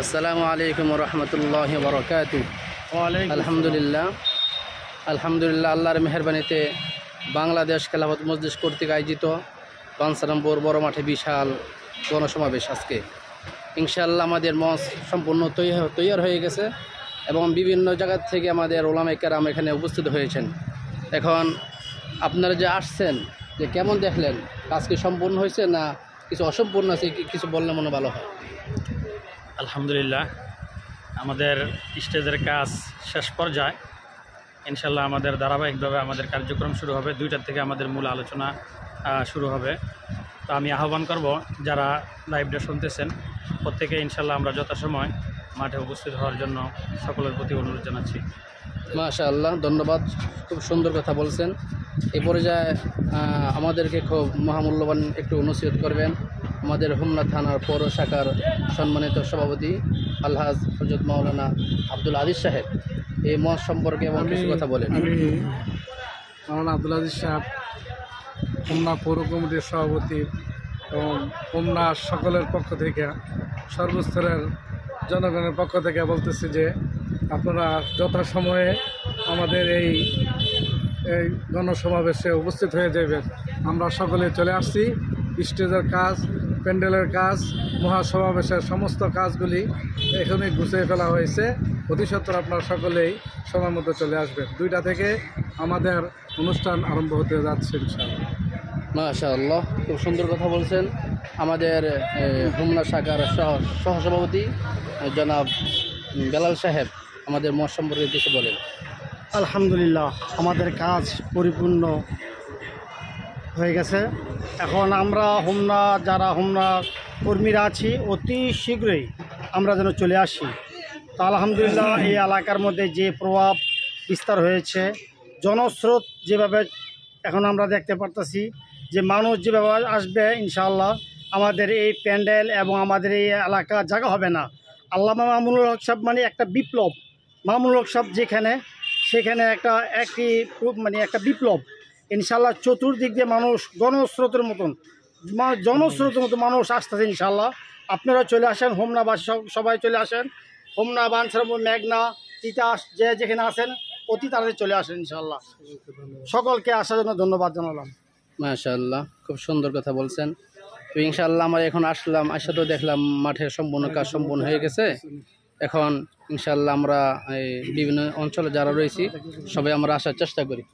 আসসালামু আলাইকুম রহমতুল্লাহি বরকাতু। আলহামদুলিল্লাহ আল্লাহর মেহরবানিতে বাংলাদেশ খেলাফত মজলিস কর্তৃক আয়োজিত বাঞ্ছারামপুর বড় মাঠে বিশাল গণসমাবেশ। আজকে ইনশাআল্লাহ আমাদের মঞ্চ সম্পূর্ণ তৈয়ার হয়ে গেছে এবং বিভিন্ন জায়গা থেকে আমাদের ওলামায়ে কেরাম এখানে উপস্থিত হয়েছেন। এখন আপনারা যে আসছেন, যে কেমন দেখলেন? কাজ কি সম্পূর্ণ হয়েছে না কিছু অসম্পূর্ণ আছে? কিছু বললে মনে ভালো হয়। আলহামদুলিল্লাহ, আমাদের স্টেজের কাজ শেষ পর্যায়ে। ইনশাল্লাহ আমাদের ধারাবাহিকভাবে আমাদের কার্যক্রম শুরু হবে। 2টার থেকে আমাদের মূল আলোচনা শুরু হবে। তো আমি আহ্বান করব যারা লাইভটা শুনতেছেন প্রত্যেকে ইনশাল্লাহ আমরা যথাসময় মাঠে উপস্থিত হওয়ার জন্য সকলের প্রতি অনুরোধ জানাচ্ছি। মাশাআল্লাহ, ধন্যবাদ। খুব সুন্দর কথা বলছেন। এই পর্যায়ে আমাদেরকে খুব মহামূল্যবান একটু নসিহত করবেন আমাদের হোমনা থানার পৌর শাখার সম্মানিত সভাপতি আলহাজ হযরত মাওলানা আব্দুল আজিজ সাহেব। এই মঞ্চ সম্পর্কে এবং কিছু কথা বলেন। আমি মাওলানা আব্দুল আজিজ সাহেব, হোমনা পৌর কমিটির সভাপতি এবং হোমনা সকলের পক্ষ থেকে, সর্বস্তরের জনগণের পক্ষ থেকে বলতেছি যে আপনারা যথাসময়ে আমাদের এই গণসমাবেশে উপস্থিত হয়ে যাবেন। আমরা সকলে চলে আসছি। স্টেজের কাজ, প্যান্ডেলের কাজ, মহাসমাবেশের সমস্ত কাজগুলি এখানে গুছিয়ে ফেলা হয়েছে। অতি সত্বর আপনারা সকলেই সময় মতো চলে আসবেন। 2টা থেকে আমাদের অনুষ্ঠান আরম্ভ হতে যাচ্ছে ইনশাআল্লাহ। মাশাআল্লাহ, খুব সুন্দর কথা বলছেন। আমাদের হোমনা শাখার সহসভাপতি জনাব বেলাল সাহেব আমাদের মঞ্চ সম্পর্কে কিছু বলেন। আলহামদুলিল্লাহ, আমাদের কাজ পরিপূর্ণ হয়ে গেছে। এখন আমরা যারা হোমনা কর্মীরা আছি, অতি শীঘ্রই আমরা যেন চলে আসি। তো আলহামদুলিল্লাহ, এই এলাকার মধ্যে যে প্রভাব বিস্তার হয়েছে, জনস্রোত যেভাবে এখন আমরা দেখতে পারতেছি, যে মানুষ যেভাবে আসবে, ইনশাআল্লাহ আমাদের এই প্যান্ডেল এবং আমাদের এই এলাকা জায়গা হবে না। আল্লামা মামুনুল হক সাহেব মানে একটা বিপ্লব। মামুনুল হক সাহেব যেখানে, সেখানে একটা বিপ্লব। ইনশাআল্লাহ চতুর্দিক দিয়ে মানুষ জনস্রোতের মতন মানুষ আসতেছে। ইনশাআল্লাহ আপনারা চলে আসেন, হোমনাবাসী সবাই চলে আসেন। হোমনা, বাঞ্ছারামপুর, মেঘনা, তিতাস যে যেখানে আসেন অতি তাড়াতাড়ি চলে আসেন। ইনশাআল্লাহ সকলকে আসার জন্য ধন্যবাদ জানালাম। মাশাআল্লাহ, খুব সুন্দর কথা বলছেন। তো ইনশাআল্লাহ আমরা এখন আসলাম, আসা তো দেখলাম মাঠের সম্পূর্ণ কাজ সম্পূর্ণ হয়ে গেছে। এখন ইনশাআল্লাহ আমরা বিভিন্ন অঞ্চলে যারা রয়েছি সবাই আমরা আসার চেষ্টা করি।